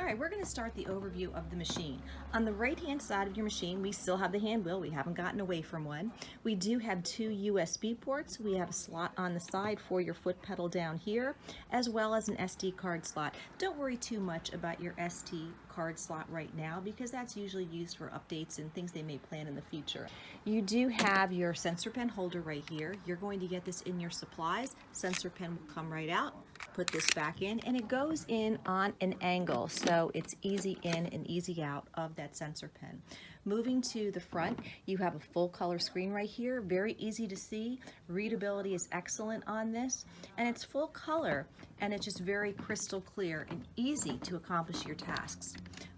right, we're going to start the overview of the machine. On the right-hand side of your machine, we still have the hand wheel. We haven't gotten away from one. We do have two USB ports. We have a slot on the side for your foot pedal down here, as well as an SD card slot. Don't worry too much about your SD card slot right now because that's usually used for updates and things they may plan in the future. You do have your sensor pen holder right here. You're going to get this in your supplies. Sensor pen will come right out. Put this back in, and it goes in on an angle, so it's easy in and easy out of that sensor pen. Moving to the front, you have a full color screen right here, very easy to see. Readability is excellent on this, and it's full color, and it's just very crystal clear and easy to accomplish your tasks.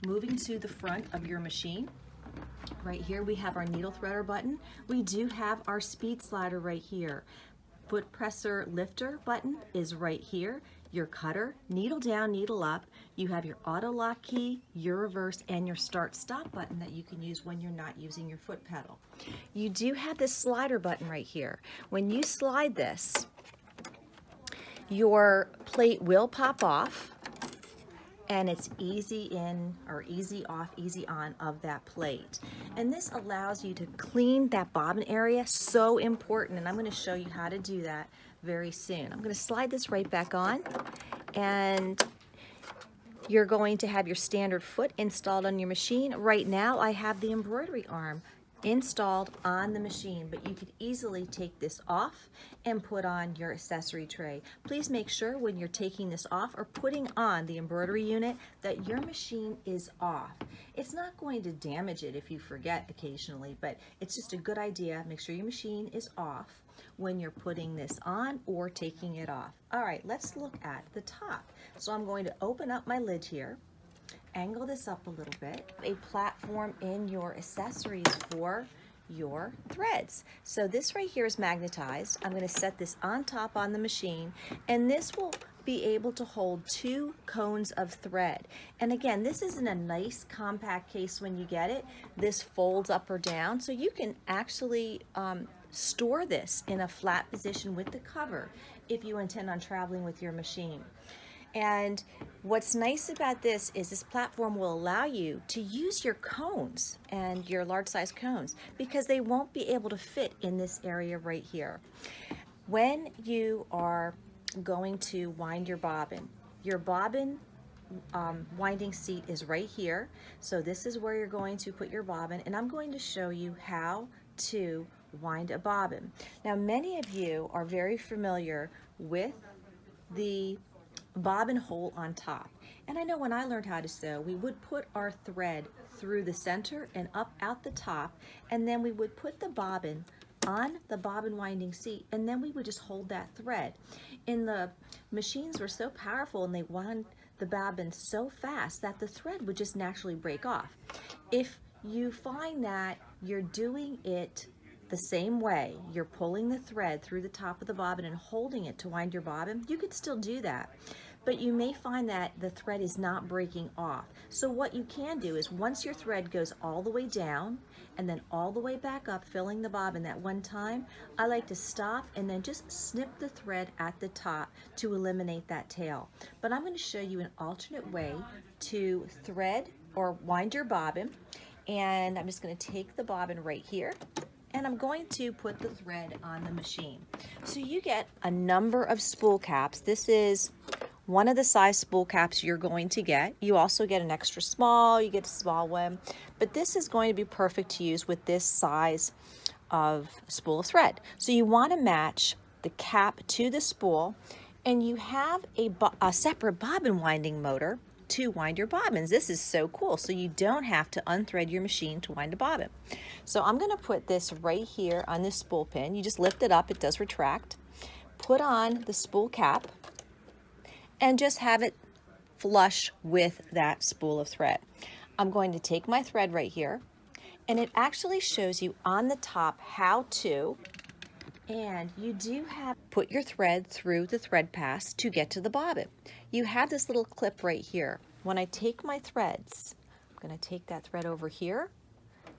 Moving to the front of your machine, right here we have our needle threader button. We do have our speed slider right here. Foot presser lifter button is right here. Your cutter, needle down, needle up. You have your auto lock key, your reverse, and your start stop button that you can use when you're not using your foot pedal. You do have this slider button right here. When you slide this, your plate will pop off, and it's easy in or easy off, easy on of that plate. And this allows you to clean that bobbin area, so important, and I'm going to show you how to do that very soon. I'm going to slide this right back on, and you're going to have your standard foot installed on your machine. Right now I have the embroidery arm installed on the machine, but you could easily take this off and put on your accessory tray. Please make sure when you're taking this off or putting on the embroidery unit that your machine is off. It's not going to damage it if you forget occasionally, but it's just a good idea. Make sure your machine is off when you're putting this on or taking it off. All right, let's look at the top. So I'm going to open up my lid here, angle this up a little bit, a platform in your accessories for your threads. So this right here is magnetized. I'm going to set this on top on the machine, and this will be able to hold 2 cones of thread. And again, this is in a nice compact case when you get it. This folds up or down, so you can actually store this in a flat position with the cover if you intend on traveling with your machine. And what's nice about this is this platform will allow you to use your cones and your large size cones because they won't be able to fit in this area right here. When you are going to wind your bobbin winding seat is right here. So this is where you're going to put your bobbin, and I'm going to show you how to wind a bobbin. Now, many of you are very familiar with the bobbin hole on top, and I know when I learned how to sew, we would put our thread through the center and up out the top, and then we would put the bobbin on the bobbin winding seat, and then we would just hold that thread. And the machines were so powerful and they wound the bobbin so fast that the thread would just naturally break off. If you find that you're doing it the same way, you're pulling the thread through the top of the bobbin and holding it to wind your bobbin, you could still do that. But you may find that the thread is not breaking off. So what you can do is once your thread goes all the way down and then all the way back up, filling the bobbin that one time, I like to stop and then just snip the thread at the top to eliminate that tail. But I'm going to show you an alternate way to thread or wind your bobbin. And I'm just going to take the bobbin right here, and I'm going to put the thread on the machine. So you get a number of spool caps. This is one of the size spool caps you're going to get. You also get an extra small, you get a small one, but this is going to be perfect to use with this size of spool of thread. So you want to match the cap to the spool, and you have a separate bobbin winding motor to wind your bobbins. This is so cool. So you don't have to unthread your machine to wind a bobbin. So I'm going to put this right here on this spool pin. You just lift it up, it does retract. Put on the spool cap and just have it flush with that spool of thread. I'm going to take my thread right here, and it actually shows you on the top how to, and you do have put your thread through the thread pass to get to the bobbin. You have this little clip right here. When I take my threads, I'm going to take that thread over here,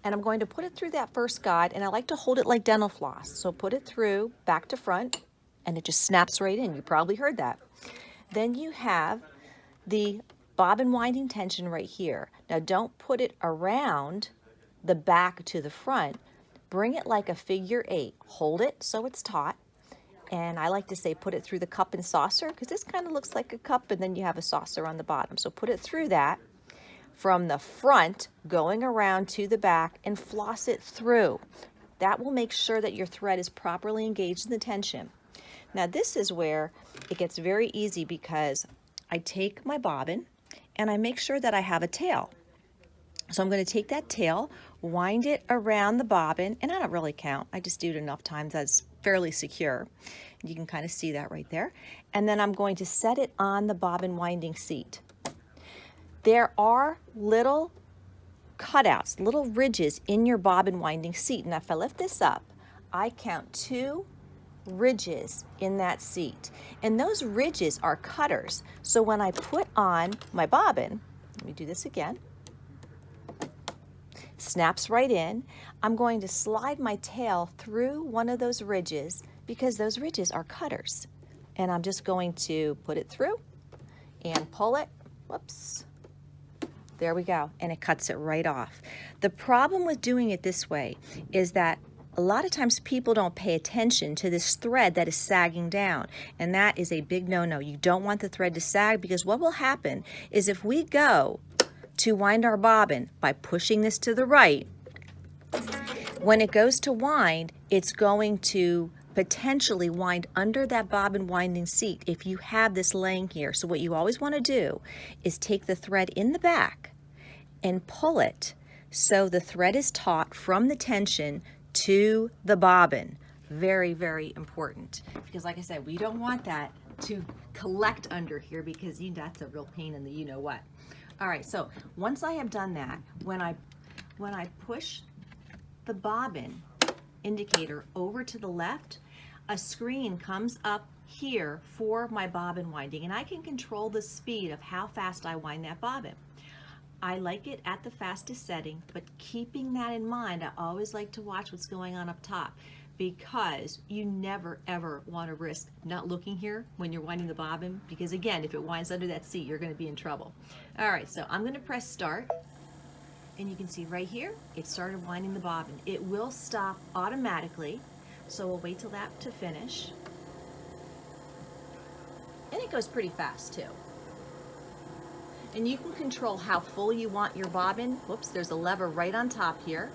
and I'm going to put it through that first guide, and I like to hold it like dental floss. So put it through back to front, and it just snaps right in. You probably heard that. Then you have the bobbin winding tension right here. Now don't put it around the back to the front. Bring it like a figure 8. Hold it so it's taut. And I like to say put it through the cup and saucer, because this kind of looks like a cup and then you have a saucer on the bottom. So put it through that from the front going around to the back and floss it through. That will make sure that your thread is properly engaged in the tension. Now this is where it gets very easy, because I take my bobbin and I make sure that I have a tail. So I'm going to take that tail, wind it around the bobbin, and I don't really count. I just do it enough times that's fairly secure. You can kind of see that right there. And then I'm going to set it on the bobbin winding seat. There are little cutouts, little ridges in your bobbin winding seat. And if I lift this up, I count 2 ridges in that seat. And those ridges are cutters. So when I put on my bobbin, let me do this again. Snaps right in. I'm going to slide my tail through one of those ridges, because those ridges are cutters. And I'm just going to put it through and pull it. Whoops. There we go. And it cuts it right off. The problem with doing it this way is that a lot of times people don't pay attention to this thread that is sagging down, and that is a big no-no. You don't want the thread to sag, because what will happen is if we go to wind our bobbin by pushing this to the right, when it goes to wind, it's going to potentially wind under that bobbin winding seat if you have this laying here. So what you always want to do is take the thread in the back and pull it so the thread is taut from the tension to the bobbin. Very, very important, because like I said, we don't want that to collect under here, because that's a real pain in the you-know-what. All right, so once I have done that, when I push the bobbin indicator over to the left, a screen comes up here for my bobbin winding, and I can control the speed of how fast I wind that bobbin. I like it at the fastest setting, but keeping that in mind, I always like to watch what's going on up top, because you never ever want to risk not looking here when you're winding the bobbin, because again, if it winds under that seat, you're going to be in trouble. All right, so I'm going to press start, and you can see right here, it started winding the bobbin. It will stop automatically, so we'll wait till that to finish. And it goes pretty fast too. And you can control how full you want your bobbin. Whoops, there's a lever right on top here.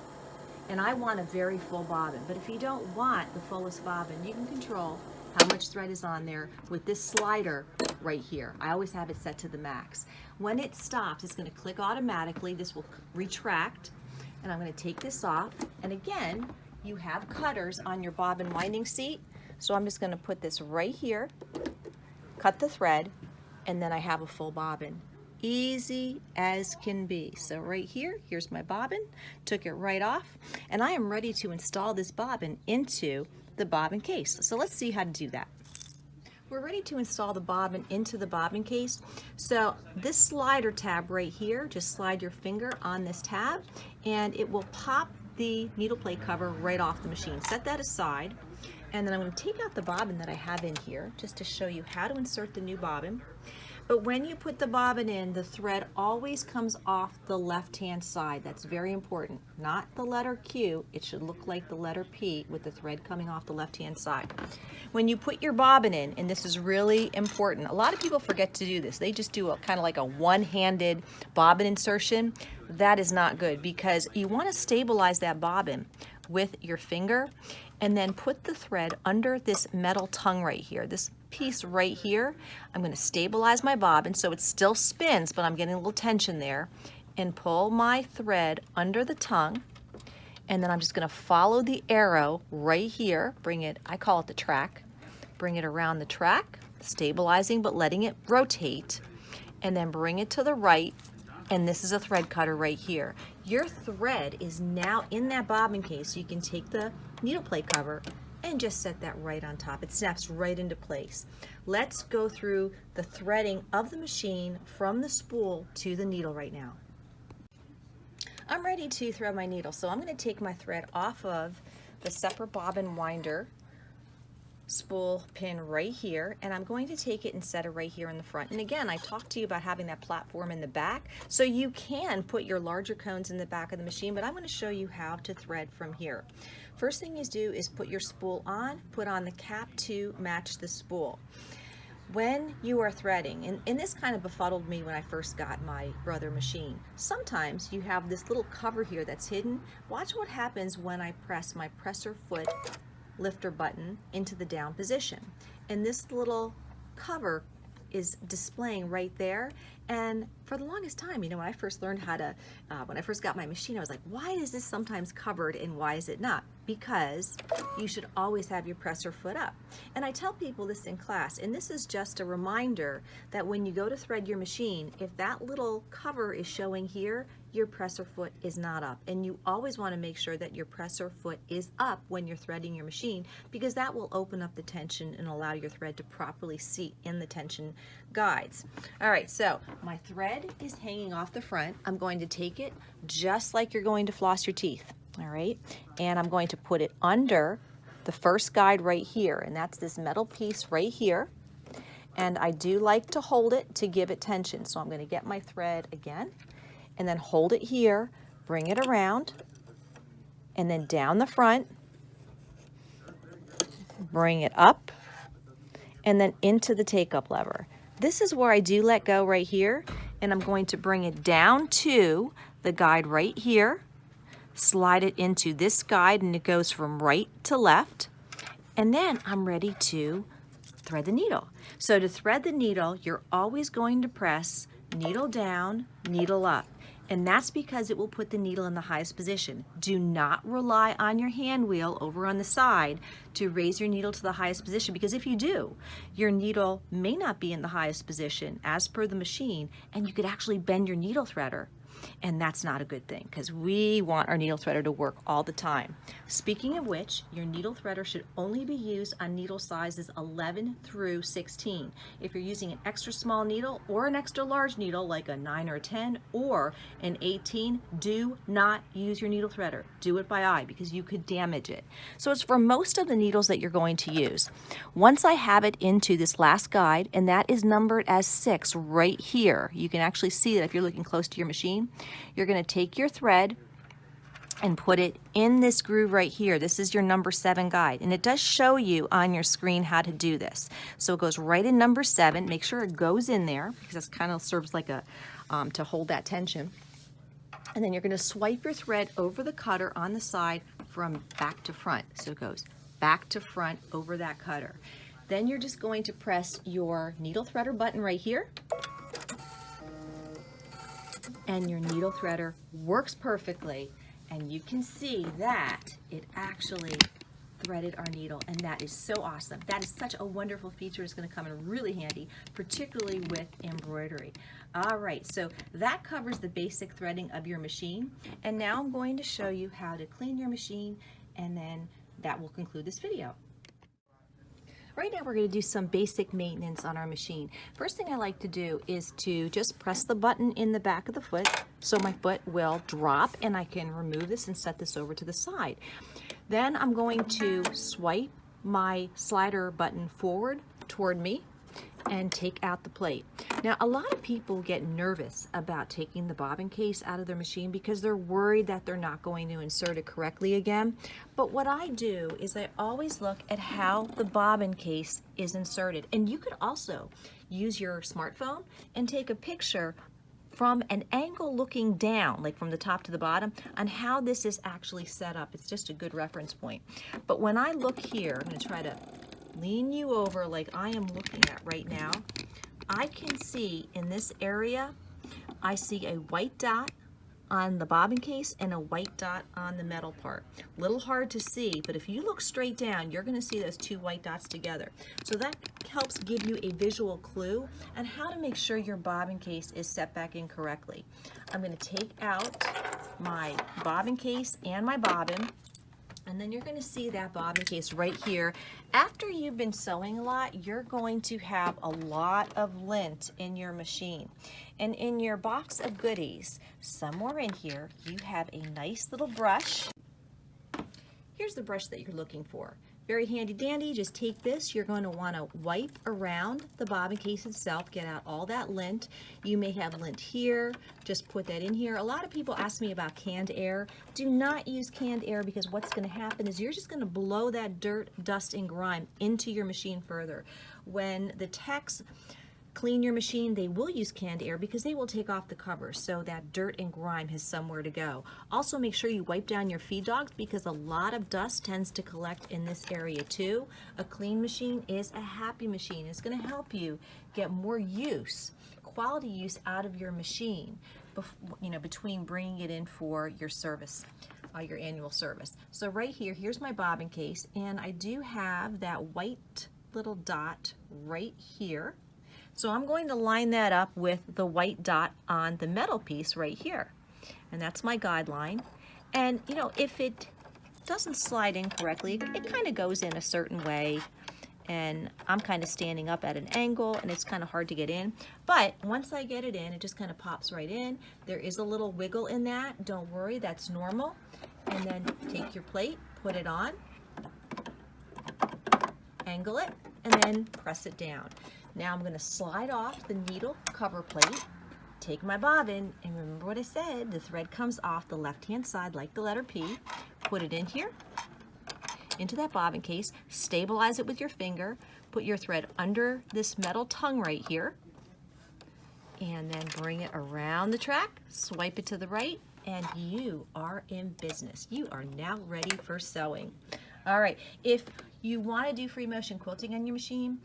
And I want a very full bobbin. But if you don't want the fullest bobbin, you can control how much thread is on there with this slider right here. I always have it set to the max. When it stops, it's going to click automatically. This will retract. And I'm going to take this off. And again, you have cutters on your bobbin winding seat. So I'm just going to put this right here, cut the thread, and then I have a full bobbin. Easy as can be. So right here, here's my bobbin, took it right off, and I am ready to install this bobbin into the bobbin case. So let's see how to do that. We're ready to install the bobbin into the bobbin case. So this slider tab right here, just slide your finger on this tab and it will pop the needle plate cover right off the machine. Set that aside, and then I'm going to take out the bobbin that I have in here just to show you how to insert the new bobbin. But when you put the bobbin in, the thread always comes off the left-hand side. That's very important. Not the letter Q. It should look like the letter P with the thread coming off the left-hand side. When you put your bobbin in, and this is really important, a lot of people forget to do this. They just do a kind of like a one-handed bobbin insertion. That is not good, because you want to stabilize that bobbin with your finger and then put the thread under this metal tongue right here, this piece right here. I'm going to stabilize my bobbin so it still spins, but I'm getting a little tension there, and pull my thread under the tongue, and then I'm just going to follow the arrow right here, bring it, I call it the track, bring it around the track, stabilizing but letting it rotate, and then bring it to the right, and this is a thread cutter right here. Your thread is now in that bobbin case. You can take the needle plate cover and just set that right on top. It snaps right into place. Let's go through the threading of the machine from the spool to the needle right now. I'm ready to thread my needle, so I'm going to take my thread off of the separate bobbin winder spool pin right here, and I'm going to take it and set it right here in the front. And again, I talked to you about having that platform in the back, so you can put your larger cones in the back of the machine, but I'm going to show you how to thread from here. First thing you do is put your spool on, put on the cap to match the spool. When you are threading, and this kind of befuddled me when I first got my Brother machine, sometimes you have this little cover here that's hidden. Watch what happens when I press my presser foot lifter button into the down position. And this little cover is displaying right there. And for the longest time, you know, when I first learned how to, when I first got my machine, I was like, why is this sometimes covered and why is it not? Because you should always have your presser foot up. And I tell people this in class, and this is just a reminder that when you go to thread your machine, if that little cover is showing here, your presser foot is not up. And you always want to make sure that your presser foot is up when you're threading your machine, because that will open up the tension and allow your thread to properly seat in the tension guides. All right, so my thread is hanging off the front. I'm going to take it just like you're going to floss your teeth. All right, and I'm going to put it under the first guide right here, and that's this metal piece right here. And I do like to hold it to give it tension. So I'm going to get my thread again and then hold it here, bring it around, and then down the front, bring it up, and then into the take-up lever. This is where I do let go right here, and I'm going to bring it down to the guide right here, slide it into this guide, and it goes from right to left, and then I'm ready to thread the needle. So to thread the needle, you're always going to press needle down, needle up. And that's because it will put the needle in the highest position. Do not rely on your hand wheel over on the side to raise your needle to the highest position, because if you do, your needle may not be in the highest position as per the machine, and you could actually bend your needle threader. And that's not a good thing, because we want our needle threader to work all the time. Speaking of which, your needle threader should only be used on needle sizes 11 through 16. If you're using an extra small needle or an extra large needle like a 9 or a 10 or an 18, do not use your needle threader. Do it by eye, because you could damage it. So it's for most of the needles that you're going to use. Once I have it into this last guide, and that is numbered as 6 right here, you can actually see that if you're looking close to your machine. You're going to take your thread and put it in this groove right here. This is your number 7 guide, and it does show you on your screen how to do this. So it goes right in number 7. Make sure it goes in there, because this kind of serves like a to hold that tension. And then you're going to swipe your thread over the cutter on the side from back to front. So it goes back to front over that cutter. Then you're just going to press your needle threader button right here, and your needle threader works perfectly, and you can see that it actually threaded our needle, and that is so awesome. That is such a wonderful feature. It's going to come in really handy, particularly with embroidery. All right, so that covers the basic threading of your machine, and now I'm going to show you how to clean your machine, and then that will conclude this video. Right now we're going to do some basic maintenance on our machine. First thing I like to do is to just press the button in the back of the foot so my foot will drop, and I can remove this and set this over to the side. Then I'm going to swipe my slider button forward toward me and take out the plate. Now, a lot of people get nervous about taking the bobbin case out of their machine because they're worried that they're not going to insert it correctly again. But what I do is I always look at how the bobbin case is inserted. And you could also use your smartphone and take a picture from an angle looking down, like from the top to the bottom, on how this is actually set up. It's just a good reference point. But when I look here, I'm going to try to lean you over like I am looking at right now. I can see in this area, I see a white dot on the bobbin case and a white dot on the metal part. Little hard to see, but if you look straight down, you're going to see those 2 white dots together. So that helps give you a visual clue on how to make sure your bobbin case is set back in correctly. I'm going to take out my bobbin case and my bobbin, and then you're going to see that bobbin case right here. After you've been sewing a lot, you're going to have a lot of lint in your machine. And in your box of goodies, somewhere in here, you have a nice little brush. here's the brush that you're looking for. Very handy dandy. Just take this. You're going to want to wipe around the bobbin case itself, get out all that lint. You may have lint here. Just put that in here. A lot of people ask me about canned air. Do not use canned air, because what's going to happen is you're just going to blow that dirt, dust, and grime into your machine further. When the techs clean your machine, they will use canned air because they will take off the covers so that dirt and grime has somewhere to go. Also, make sure you wipe down your feed dogs, because a lot of dust tends to collect in this area too. A clean machine is a happy machine. It's going to help you get more use, quality use out of your machine, between bringing it in for your service, your annual service. So right here, here's my bobbin case, and I do have that white little dot right here. So I'm going to line that up with the white dot on the metal piece right here. And that's my guideline. And if it doesn't slide in correctly, it kind of goes in a certain way. And I'm kind of standing up at an angle, and it's kind of hard to get in. But once I get it in, it just kind of pops right in. There is a little wiggle in that. Don't worry, that's normal. And then take your plate, put it on, angle it, and then press it down. Now I'm going to slide off the needle cover plate, take my bobbin, and remember what I said, the thread comes off the left-hand side like the letter P. Put it in here, into that bobbin case, stabilize it with your finger, put your thread under this metal tongue right here, and then bring it around the track, swipe it to the right, and you are in business. You are now ready for sewing. All right, if you want to do free motion quilting on your machine,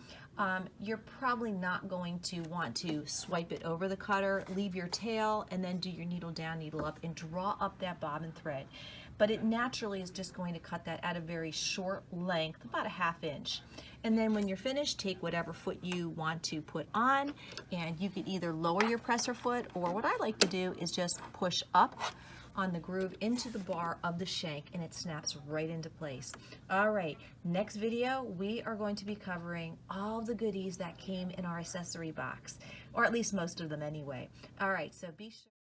you're probably not going to want to swipe it over the cutter, leave your tail, and then do your needle down, needle up, and draw up that bobbin thread. But it naturally is just going to cut that at a very short length, about a 1/2 inch. And then when you're finished, take whatever foot you want to put on, and you can either lower your presser foot, or what I like to do is just push up on the groove into the bar of the shank, and it snaps right into place. All right, next video, we are going to be covering all the goodies that came in our accessory box, or at least most of them anyway. All right, so be sure.